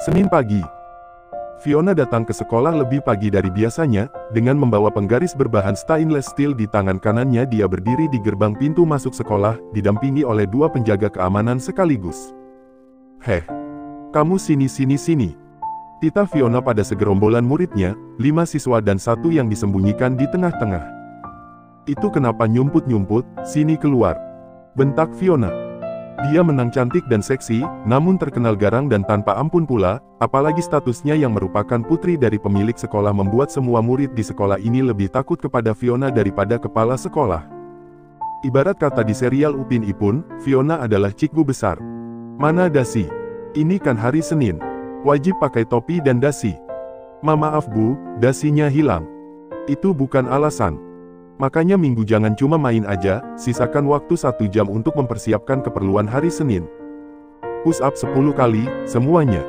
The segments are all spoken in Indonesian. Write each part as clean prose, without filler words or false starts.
Senin pagi. Fiona datang ke sekolah lebih pagi dari biasanya, dengan membawa penggaris berbahan stainless steel di tangan kanannya. Dia berdiri di gerbang pintu masuk sekolah, didampingi oleh 2 penjaga keamanan sekaligus. "Heh, kamu sini. Tita Fiona pada segerombolan muridnya, 5 siswa dan 1 yang disembunyikan di tengah-tengah. "Itu kenapa nyumput-nyumput, sini keluar," bentak Fiona. Dia menang cantik dan seksi, namun terkenal garang dan tanpa ampun pula, apalagi statusnya yang merupakan putri dari pemilik sekolah membuat semua murid di sekolah ini lebih takut kepada Fiona daripada kepala sekolah. Ibarat kata di serial Upin Ipin, Fiona adalah cikgu besar. "Mana dasi? Ini kan hari Senin. Wajib pakai topi dan dasi." Maaf bu, dasinya hilang." "Itu bukan alasan. Makanya minggu jangan cuma main aja, sisakan waktu 1 jam untuk mempersiapkan keperluan hari Senin. Push up 10 kali, semuanya."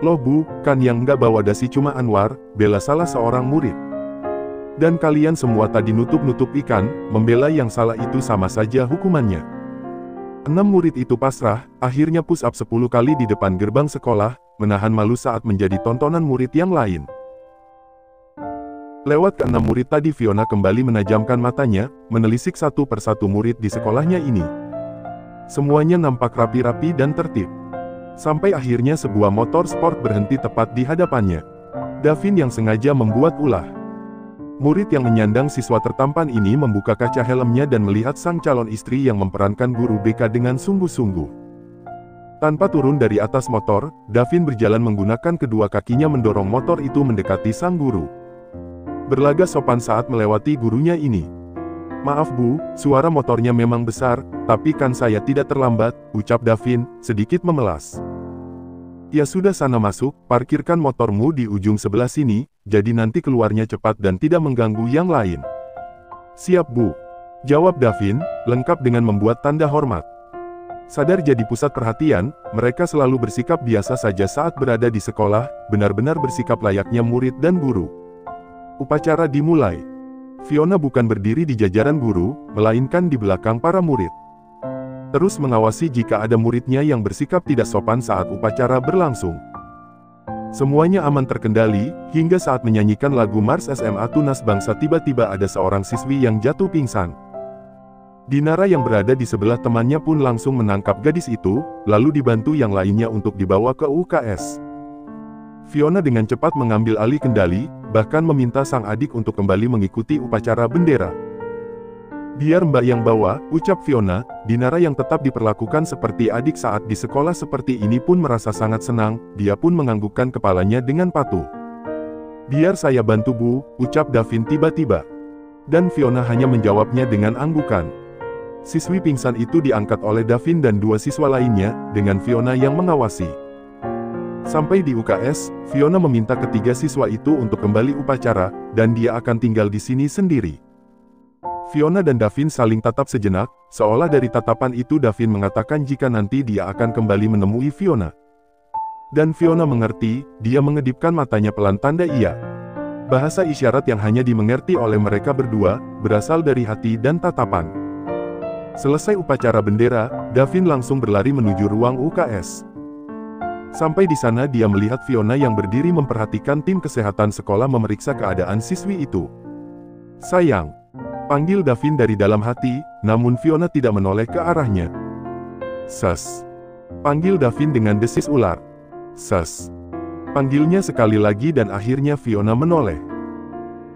"Loh bu, kan yang nggak bawa dasi cuma Anwar," bela salah seorang murid. "Dan kalian semua tadi nutup-nutup ikan, membela yang salah itu sama saja hukumannya." 6 murid itu pasrah, akhirnya push up 10 kali di depan gerbang sekolah, menahan malu saat menjadi tontonan murid yang lain. Lewat ke 6 murid tadi, Fiona kembali menajamkan matanya, menelisik satu persatu murid di sekolahnya ini. Semuanya nampak rapi-rapi dan tertib. Sampai akhirnya sebuah motor sport berhenti tepat di hadapannya. Davin yang sengaja membuat ulah. Murid yang menyandang siswa tertampan ini membuka kaca helmnya dan melihat sang calon istri yang memerankan guru BK dengan sungguh-sungguh. Tanpa turun dari atas motor, Davin berjalan menggunakan kedua kakinya mendorong motor itu mendekati sang guru. Berlaga sopan saat melewati gurunya ini. "Maaf bu, suara motornya memang besar, tapi kan saya tidak terlambat," ucap Davin, sedikit memelas. "Ya sudah, sana masuk, parkirkan motormu di ujung sebelah sini, jadi nanti keluarnya cepat dan tidak mengganggu yang lain." "Siap bu," jawab Davin, lengkap dengan membuat tanda hormat. Sadar jadi pusat perhatian, mereka selalu bersikap biasa saja saat berada di sekolah, benar-benar bersikap layaknya murid dan guru. Upacara dimulai. Fiona bukan berdiri di jajaran guru, melainkan di belakang para murid. Terus mengawasi jika ada muridnya yang bersikap tidak sopan saat upacara berlangsung. Semuanya aman terkendali, hingga saat menyanyikan lagu Mars SMA Tunas Bangsa tiba-tiba ada seorang siswi yang jatuh pingsan. Dinara yang berada di sebelah temannya pun langsung menangkap gadis itu, lalu dibantu yang lainnya untuk dibawa ke UKS. Fiona dengan cepat mengambil alih kendali, bahkan meminta sang adik untuk kembali mengikuti upacara bendera. "Biar mbak yang bawa," ucap Fiona. Dinara yang tetap diperlakukan seperti adik saat di sekolah seperti ini pun merasa sangat senang, dia pun menganggukkan kepalanya dengan patuh. "Biar saya bantu bu," ucap Davin tiba-tiba. Dan Fiona hanya menjawabnya dengan anggukan. Siswi pingsan itu diangkat oleh Davin dan 2 siswa lainnya, dengan Fiona yang mengawasi. Sampai di UKS, Fiona meminta ketiga siswa itu untuk kembali upacara, dan dia akan tinggal di sini sendiri. Fiona dan Davin saling tatap sejenak, seolah dari tatapan itu Davin mengatakan jika nanti dia akan kembali menemui Fiona. Dan Fiona mengerti, dia mengedipkan matanya pelan tanda iya. Bahasa isyarat yang hanya dimengerti oleh mereka berdua, berasal dari hati dan tatapan. Selesai upacara bendera, Davin langsung berlari menuju ruang UKS. Sampai di sana dia melihat Fiona yang berdiri memperhatikan tim kesehatan sekolah memeriksa keadaan siswi itu. "Sayang," panggil Davin dari dalam hati, namun Fiona tidak menoleh ke arahnya. "Ses," panggil Davin dengan desis ular. "Ses," panggilnya sekali lagi dan akhirnya Fiona menoleh.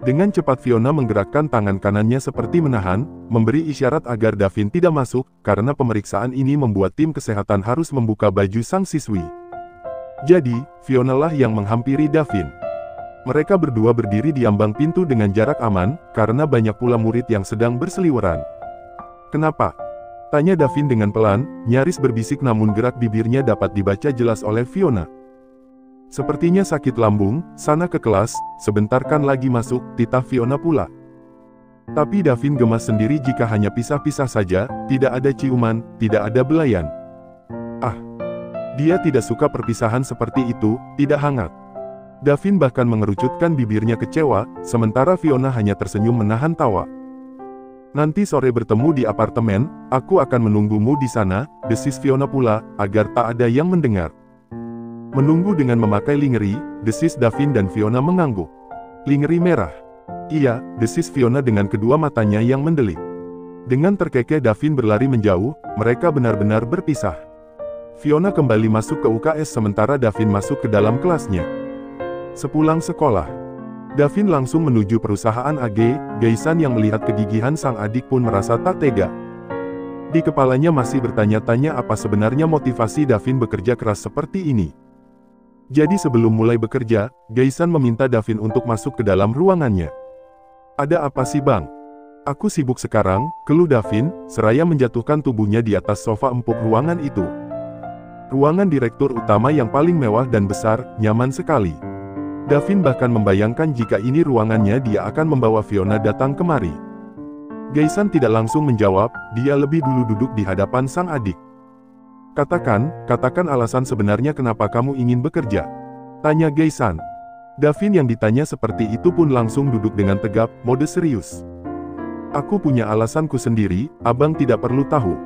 Dengan cepat Fiona menggerakkan tangan kanannya seperti menahan, memberi isyarat agar Davin tidak masuk, karena pemeriksaan ini membuat tim kesehatan harus membuka baju sang siswi. Jadi, Fiona lah yang menghampiri Davin. Mereka berdua berdiri di ambang pintu dengan jarak aman, karena banyak pula murid yang sedang berseliweran. "Kenapa?" tanya Davin dengan pelan, nyaris berbisik namun gerak bibirnya dapat dibaca jelas oleh Fiona. "Sepertinya sakit lambung, sana ke kelas, sebentar kan lagi masuk," titah Fiona pula. Tapi Davin gemas sendiri jika hanya pisah-pisah saja, tidak ada ciuman, tidak ada belayan. Dia tidak suka perpisahan seperti itu, tidak hangat. Davin bahkan mengerucutkan bibirnya kecewa, sementara Fiona hanya tersenyum menahan tawa. "Nanti sore bertemu di apartemen, aku akan menunggumu di sana," desis Fiona pula, agar tak ada yang mendengar. Menunggu dengan memakai lingerie, desis Davin dan Fiona mengangguk. Lingerie merah. Iya, desis Fiona dengan kedua matanya yang mendelik. Dengan terkekeh Davin berlari menjauh, mereka benar-benar berpisah. Fiona kembali masuk ke UKS sementara Davin masuk ke dalam kelasnya. Sepulang sekolah, Davin langsung menuju perusahaan AG. Gaisan yang melihat kegigihan sang adik pun merasa tak tega. Di kepalanya masih bertanya-tanya apa sebenarnya motivasi Davin bekerja keras seperti ini. Jadi sebelum mulai bekerja, Gaisan meminta Davin untuk masuk ke dalam ruangannya. Ada apa sih bang? Aku sibuk sekarang, keluh Davin, seraya menjatuhkan tubuhnya di atas sofa empuk ruangan itu. Ruangan direktur utama yang paling mewah dan besar, nyaman sekali. Davin bahkan membayangkan jika ini ruangannya dia akan membawa Fiona datang kemari. Gaisan tidak langsung menjawab, dia lebih dulu duduk di hadapan sang adik. Katakan alasan sebenarnya kenapa kamu ingin bekerja. Tanya Gaisan. Davin yang ditanya seperti itu pun langsung duduk dengan tegap, mode serius. Aku punya alasanku sendiri, abang tidak perlu tahu.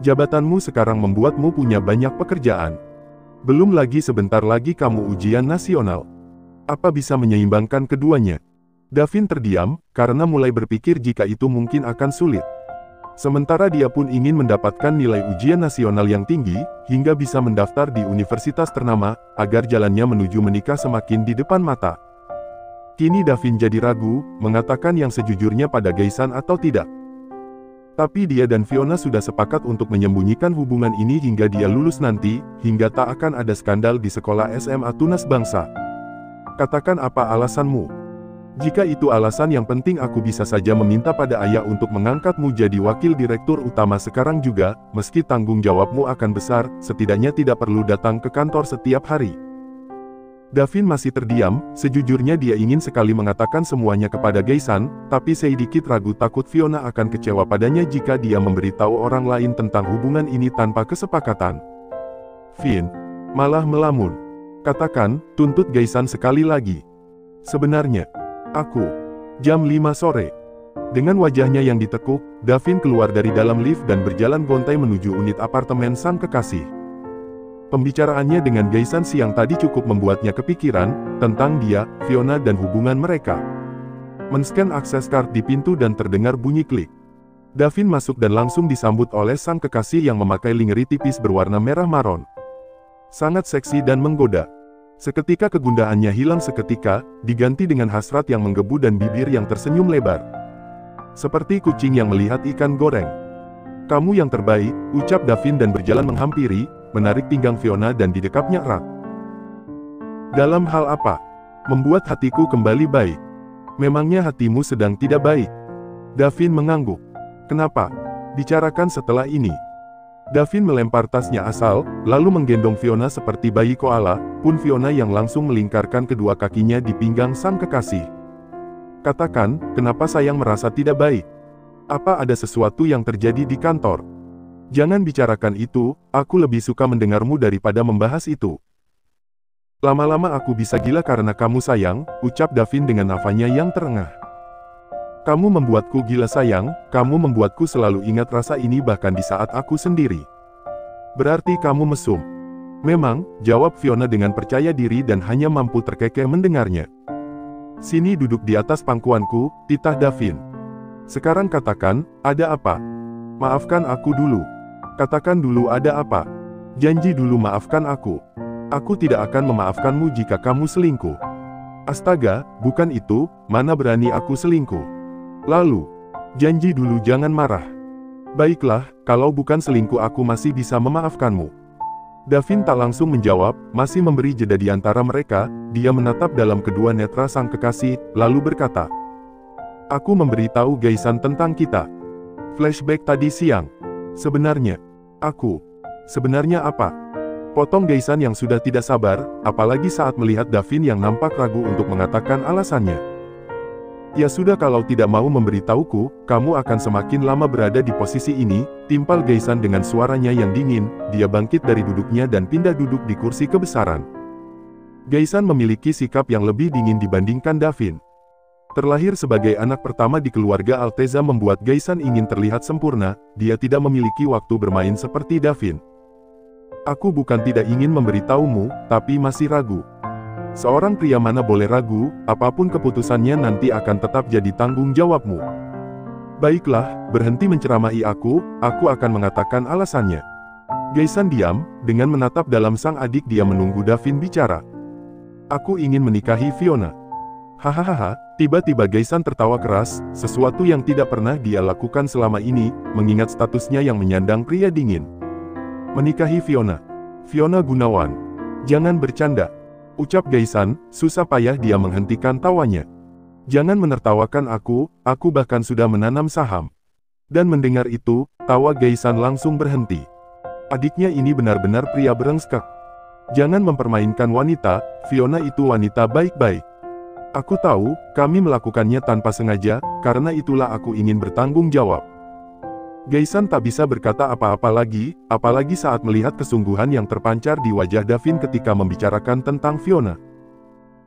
Jabatanmu sekarang membuatmu punya banyak pekerjaan. Belum lagi sebentar lagi kamu ujian nasional. Apa bisa menyeimbangkan keduanya? Davin terdiam, karena mulai berpikir jika itu mungkin akan sulit. Sementara dia pun ingin mendapatkan nilai ujian nasional yang tinggi, hingga bisa mendaftar di universitas ternama, agar jalannya menuju menikah semakin di depan mata. Kini Davin jadi ragu, mengatakan yang sejujurnya pada Gaisan atau tidak. Tapi dia dan Fiona sudah sepakat untuk menyembunyikan hubungan ini hingga dia lulus nanti, hingga tak akan ada skandal di sekolah SMA Tunas Bangsa. Katakan apa alasanmu? Jika itu alasan yang penting aku bisa saja meminta pada ayah untuk mengangkatmu jadi wakil direktur utama sekarang juga, meski tanggung jawabmu akan besar, setidaknya tidak perlu datang ke kantor setiap hari. Davin masih terdiam, sejujurnya dia ingin sekali mengatakan semuanya kepada Gaisan, tapi sedikit ragu takut Fiona akan kecewa padanya jika dia memberitahu orang lain tentang hubungan ini tanpa kesepakatan. Vin, malah melamun. Katakan, tuntut Gaisan sekali lagi. Sebenarnya, aku. Jam 5 sore. Dengan wajahnya yang ditekuk, Davin keluar dari dalam lift dan berjalan gontai menuju unit apartemen sang kekasih. Pembicaraannya dengan Gaisan siang tadi cukup membuatnya kepikiran tentang dia, Fiona dan hubungan mereka. Men-scan akses card di pintu dan terdengar bunyi klik. Davin masuk dan langsung disambut oleh sang kekasih yang memakai lingerie tipis berwarna merah maron. Sangat seksi dan menggoda. Seketika kegundahannya hilang seketika, diganti dengan hasrat yang menggebu dan bibir yang tersenyum lebar. Seperti kucing yang melihat ikan goreng. Kamu yang terbaik, ucap Davin dan berjalan menghampiri, menarik pinggang Fiona dan didekapnya erat. Dalam hal apa? Membuat hatiku kembali baik. Memangnya hatimu sedang tidak baik? Davin mengangguk. Kenapa? Bicarakan setelah ini. Davin melempar tasnya asal, lalu menggendong Fiona seperti bayi koala, pun Fiona yang langsung melingkarkan kedua kakinya di pinggang sang kekasih. Katakan, kenapa sayang merasa tidak baik? Apa ada sesuatu yang terjadi di kantor? Jangan bicarakan itu, aku lebih suka mendengarmu daripada membahas itu. Lama-lama aku bisa gila karena kamu sayang, ucap Davin dengan nafasnya yang terengah. Kamu membuatku gila sayang, kamu membuatku selalu ingat rasa ini bahkan di saat aku sendiri. Berarti kamu mesum. Memang, jawab Fiona dengan percaya diri dan hanya mampu terkekeh mendengarnya. Sini duduk di atas pangkuanku, titah Davin. Sekarang katakan, ada apa? Maafkan aku dulu. Katakan dulu ada apa? Janji dulu maafkan aku. Aku tidak akan memaafkanmu jika kamu selingkuh. Astaga, bukan itu, mana berani aku selingkuh. Lalu, janji dulu jangan marah. Baiklah, kalau bukan selingkuh aku masih bisa memaafkanmu. Davin tak langsung menjawab, masih memberi jeda di antara mereka, dia menatap dalam kedua netra sang kekasih, lalu berkata, aku memberitahu Gaisan tentang kita. Flashback tadi siang. Sebenarnya apa? Potong Gaisan yang sudah tidak sabar, apalagi saat melihat Davin yang nampak ragu untuk mengatakan alasannya. Ya sudah kalau tidak mau memberitahuku, kamu akan semakin lama berada di posisi ini, timpal Gaisan dengan suaranya yang dingin, dia bangkit dari duduknya dan pindah duduk di kursi kebesaran. Gaisan memiliki sikap yang lebih dingin dibandingkan Davin. Terlahir sebagai anak pertama di keluarga Alteza membuat Gaisan ingin terlihat sempurna, dia tidak memiliki waktu bermain seperti Davin. Aku bukan tidak ingin memberitahumu, tapi masih ragu. Seorang pria mana boleh ragu, apapun keputusannya nanti akan tetap jadi tanggung jawabmu. Baiklah, berhenti menceramahi aku akan mengatakan alasannya. Gaisan diam, dengan menatap dalam sang adik dia menunggu Davin bicara. Aku ingin menikahi Fiona. Hahaha, tiba-tiba Gaisan tertawa keras, sesuatu yang tidak pernah dia lakukan selama ini, mengingat statusnya yang menyandang pria dingin. Menikahi Fiona. Fiona Gunawan. Jangan bercanda. Ucap Gaisan, susah payah dia menghentikan tawanya. Jangan menertawakan aku bahkan sudah menanam saham. Dan mendengar itu, tawa Gaisan langsung berhenti. Adiknya ini benar-benar pria berengskek. Jangan mempermainkan wanita, Fiona itu wanita baik-baik. Aku tahu, kami melakukannya tanpa sengaja, karena itulah aku ingin bertanggung jawab. Gaisan tak bisa berkata apa-apa lagi, apalagi saat melihat kesungguhan yang terpancar di wajah Davin ketika membicarakan tentang Fiona.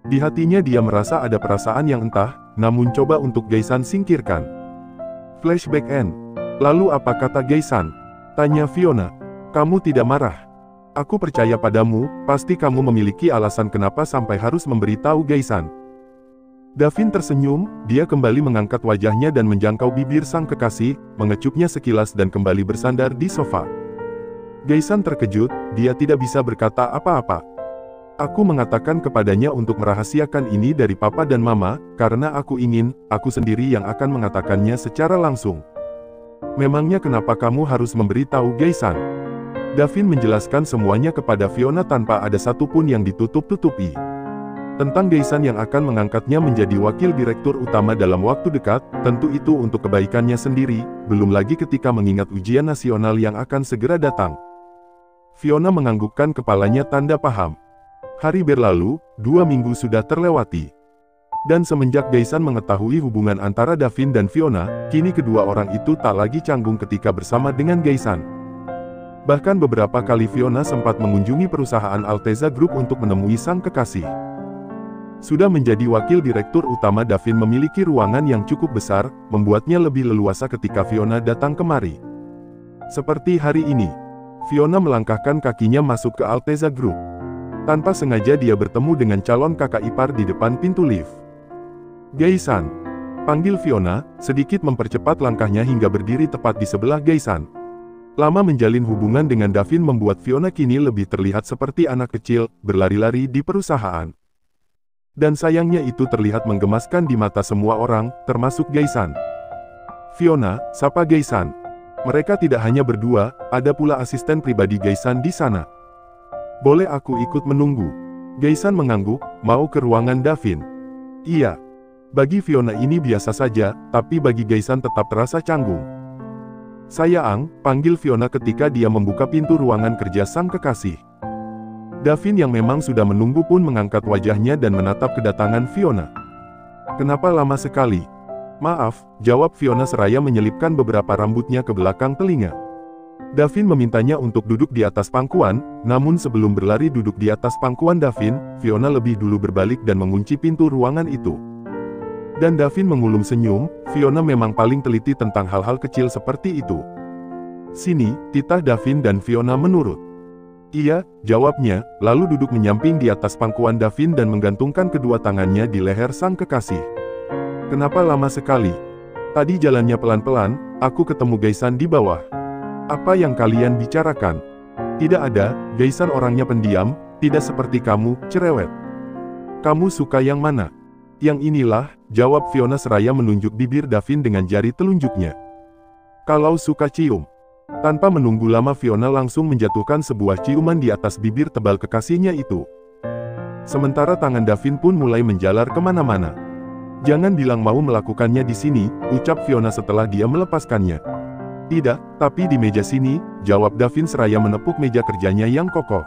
Di hatinya dia merasa ada perasaan yang entah, namun coba untuk Gaisan singkirkan. Flashback end. Lalu apa kata Gaisan? Tanya Fiona. Kamu tidak marah. Aku percaya padamu, pasti kamu memiliki alasan kenapa sampai harus memberitahu Gaisan. Davin tersenyum, dia kembali mengangkat wajahnya dan menjangkau bibir sang kekasih, mengecupnya sekilas dan kembali bersandar di sofa. Gaisan terkejut, dia tidak bisa berkata apa-apa. Aku mengatakan kepadanya untuk merahasiakan ini dari papa dan mama, karena aku ingin, aku sendiri yang akan mengatakannya secara langsung. Memangnya kenapa kamu harus memberitahu Gaisan? Davin menjelaskan semuanya kepada Fiona tanpa ada satupun yang ditutup-tutupi. Tentang Gaisan yang akan mengangkatnya menjadi wakil direktur utama dalam waktu dekat, tentu itu untuk kebaikannya sendiri, belum lagi ketika mengingat ujian nasional yang akan segera datang. Fiona menganggukkan kepalanya tanda paham. Hari berlalu, 2 minggu sudah terlewati. Dan semenjak Gaisan mengetahui hubungan antara Davin dan Fiona, kini kedua orang itu tak lagi canggung ketika bersama dengan Gaisan. Bahkan beberapa kali Fiona sempat mengunjungi perusahaan Alteza Group untuk menemui sang kekasih. Sudah menjadi wakil direktur utama, Davin memiliki ruangan yang cukup besar, membuatnya lebih leluasa ketika Fiona datang kemari. Seperti hari ini, Fiona melangkahkan kakinya masuk ke Alteza Group. Tanpa sengaja dia bertemu dengan calon kakak ipar di depan pintu lift. Gaisan, panggil Fiona, sedikit mempercepat langkahnya hingga berdiri tepat di sebelah Gaisan. Lama menjalin hubungan dengan Davin membuat Fiona kini lebih terlihat seperti anak kecil, berlari-lari di perusahaan. Dan sayangnya itu terlihat menggemaskan di mata semua orang, termasuk Gaisan. Fiona, sapa Gaisan. Mereka tidak hanya berdua, ada pula asisten pribadi Gaisan di sana. Boleh aku ikut menunggu? Gaisan mengangguk, mau ke ruangan Davin. Iya. Bagi Fiona ini biasa saja, tapi bagi Gaisan tetap terasa canggung. Sayang, panggil Fiona ketika dia membuka pintu ruangan kerja sang kekasih. Davin yang memang sudah menunggu pun mengangkat wajahnya dan menatap kedatangan Fiona. Kenapa lama sekali? Maaf, jawab Fiona seraya menyelipkan beberapa rambutnya ke belakang telinga. Davin memintanya untuk duduk di atas pangkuan, namun sebelum berlari duduk di atas pangkuan Davin, Fiona lebih dulu berbalik dan mengunci pintu ruangan itu. Dan Davin mengulum senyum, Fiona memang paling teliti tentang hal-hal kecil seperti itu. Sini, titah Davin dan Fiona menurut. Iya, jawabnya, lalu duduk menyamping di atas pangkuan Davin dan menggantungkan kedua tangannya di leher sang kekasih. Kenapa lama sekali? Tadi jalannya pelan-pelan, aku ketemu Gaisan di bawah. Apa yang kalian bicarakan? Tidak ada, Gaisan orangnya pendiam, tidak seperti kamu, cerewet. Kamu suka yang mana? Yang inilah, jawab Fiona seraya menunjuk bibir Davin dengan jari telunjuknya. Kalau suka cium. Tanpa menunggu lama Fiona langsung menjatuhkan sebuah ciuman di atas bibir tebal kekasihnya itu. Sementara tangan Davin pun mulai menjalar kemana-mana. Jangan bilang mau melakukannya di sini, ucap Fiona setelah dia melepaskannya. Tidak, tapi di meja sini, jawab Davin seraya menepuk meja kerjanya yang kokoh.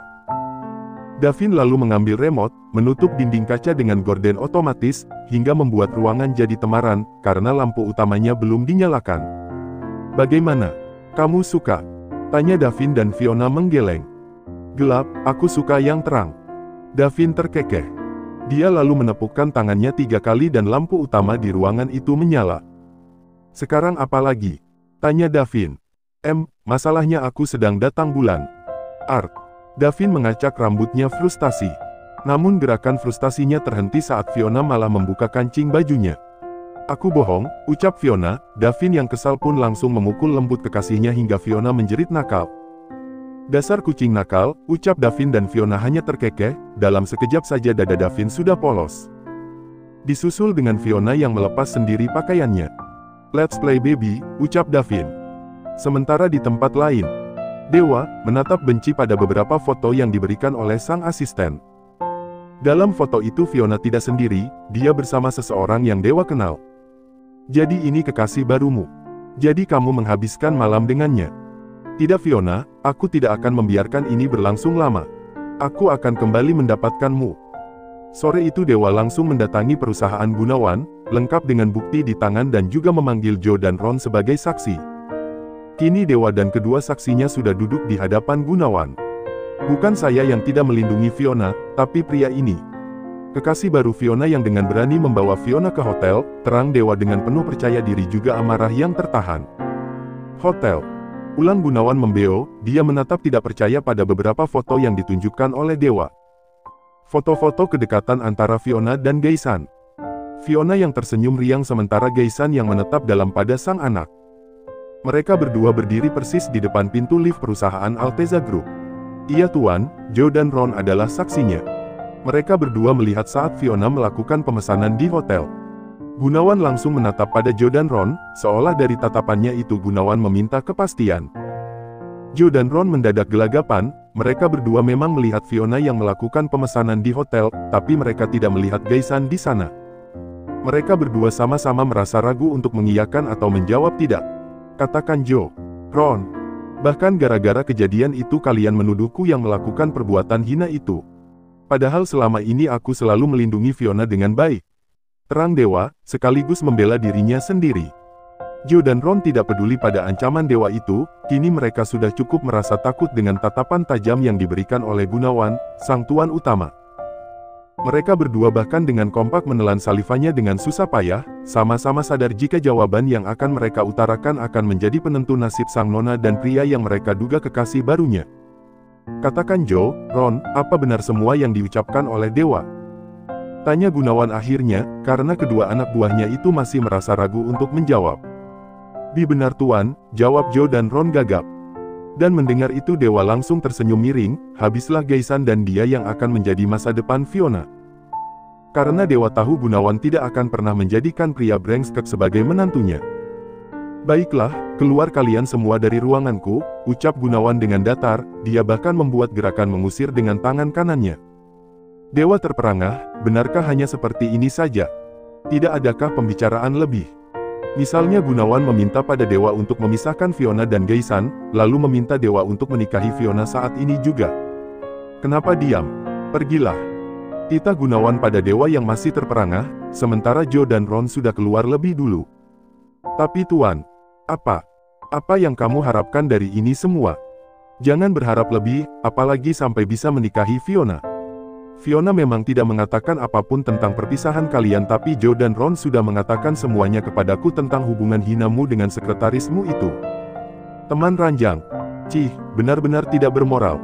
Davin lalu mengambil remote, menutup dinding kaca dengan gorden otomatis, hingga membuat ruangan jadi temaram, karena lampu utamanya belum dinyalakan. Bagaimana? Kamu suka? Tanya Davin dan Fiona menggeleng. Gelap, aku suka yang terang. Davin terkekeh. Dia lalu menepukkan tangannya 3 kali dan lampu utama di ruangan itu menyala. Sekarang apa lagi? Tanya Davin. Masalahnya aku sedang datang bulan. Art. Davin mengacak rambutnya frustasi. Namun gerakan frustasinya terhenti saat Fiona malah membuka kancing bajunya. "Aku bohong," ucap Fiona. Davin yang kesal pun langsung memukul lembut kekasihnya hingga Fiona menjerit nakal. "Dasar kucing nakal," ucap Davin dan Fiona hanya terkekeh. Dalam sekejap saja dada Davin sudah polos. Disusul dengan Fiona yang melepas sendiri pakaiannya. "Let's play baby," ucap Davin. Sementara di tempat lain, Dewa menatap benci pada beberapa foto yang diberikan oleh sang asisten. Dalam foto itu Fiona tidak sendiri, dia bersama seseorang yang Dewa kenal. "Jadi ini kekasih barumu. Jadi kamu menghabiskan malam dengannya?" "Tidak Fiona, aku tidak akan membiarkan ini berlangsung lama. Aku akan kembali mendapatkanmu." Sore itu Dewa langsung mendatangi perusahaan Gunawan, lengkap dengan bukti di tangan dan juga memanggil Joe dan Ron sebagai saksi. Kini Dewa dan kedua saksinya sudah duduk di hadapan Gunawan. "Bukan saya yang tidak melindungi Fiona, tapi pria ini. Kekasih baru Fiona yang dengan berani membawa Fiona ke hotel," terang Dewa dengan penuh percaya diri juga amarah yang tertahan. "Hotel?" ulang Gunawan membeo, dia menatap tidak percaya pada beberapa foto yang ditunjukkan oleh Dewa. Foto-foto kedekatan antara Fiona dan Gaisan. Fiona yang tersenyum riang sementara Gaisan yang menetap dalam pada sang anak. Mereka berdua berdiri persis di depan pintu lift perusahaan Alteza Group. "Iya tuan, Joe dan Ron adalah saksinya." Mereka berdua melihat saat Fiona melakukan pemesanan di hotel. Gunawan langsung menatap pada Joe dan Ron, seolah dari tatapannya itu Gunawan meminta kepastian. Joe dan Ron mendadak gelagapan, mereka berdua memang melihat Fiona yang melakukan pemesanan di hotel, tapi mereka tidak melihat Gaisan di sana. Mereka berdua sama-sama merasa ragu untuk mengiyakan atau menjawab tidak. Katakan Joe. "Ron, bahkan gara-gara kejadian itu kalian menuduhku yang melakukan perbuatan hina itu. Padahal selama ini aku selalu melindungi Fiona dengan baik," terang Dewa, sekaligus membela dirinya sendiri. Joe dan Ron tidak peduli pada ancaman Dewa itu, kini mereka sudah cukup merasa takut dengan tatapan tajam yang diberikan oleh Gunawan, sang tuan utama. Mereka berdua bahkan dengan kompak menelan salivanya dengan susah payah, sama-sama sadar jika jawaban yang akan mereka utarakan akan menjadi penentu nasib sang nona dan pria yang mereka duga kekasih barunya. "Katakan Joe, Ron, apa benar semua yang diucapkan oleh Dewa?" tanya Gunawan akhirnya, karena kedua anak buahnya itu masih merasa ragu untuk menjawab. "Benar tuan," jawab Joe dan Ron gagap. Dan mendengar itu Dewa langsung tersenyum miring, habislah Gaisan dan dia yang akan menjadi masa depan Fiona. Karena Dewa tahu Gunawan tidak akan pernah menjadikan pria brengsek sebagai menantunya. "Baiklah, keluar kalian semua dari ruanganku," ucap Gunawan dengan datar, dia bahkan membuat gerakan mengusir dengan tangan kanannya. Dewa terperangah, benarkah hanya seperti ini saja? Tidak adakah pembicaraan lebih? Misalnya Gunawan meminta pada Dewa untuk memisahkan Fiona dan Gaisan, lalu meminta Dewa untuk menikahi Fiona saat ini juga. "Kenapa diam? Pergilah," titah Gunawan pada Dewa yang masih terperangah, sementara Joe dan Ron sudah keluar lebih dulu. "Tapi tuan, apa yang kamu harapkan dari ini semua? Jangan berharap lebih, apalagi sampai bisa menikahi Fiona." Fiona memang tidak mengatakan apapun tentang perpisahan kalian, tapi Joe dan Ron sudah mengatakan semuanya kepadaku tentang hubungan hinamu dengan sekretarismu itu. Teman ranjang. Cih, benar-benar tidak bermoral.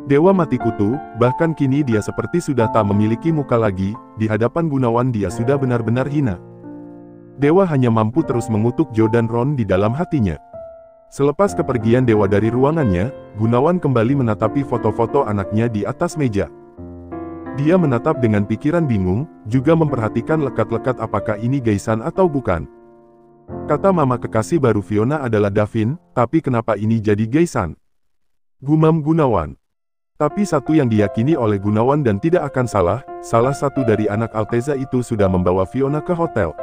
Dewa mati kutu, bahkan kini dia seperti sudah tak memiliki muka lagi, di hadapan Gunawan dia sudah benar-benar hina. Dewa hanya mampu terus mengutuk Joe dan Ron di dalam hatinya. Selepas kepergian Dewa dari ruangannya, Gunawan kembali menatapi foto-foto anaknya di atas meja. Dia menatap dengan pikiran bingung, juga memperhatikan lekat-lekat apakah ini Gaisan atau bukan. Kata mama kekasih baru Fiona adalah Davin, tapi kenapa ini jadi Gaisan? Gumam Gunawan. Tapi satu yang diyakini oleh Gunawan dan tidak akan salah, salah satu dari anak Alteza itu sudah membawa Fiona ke hotel.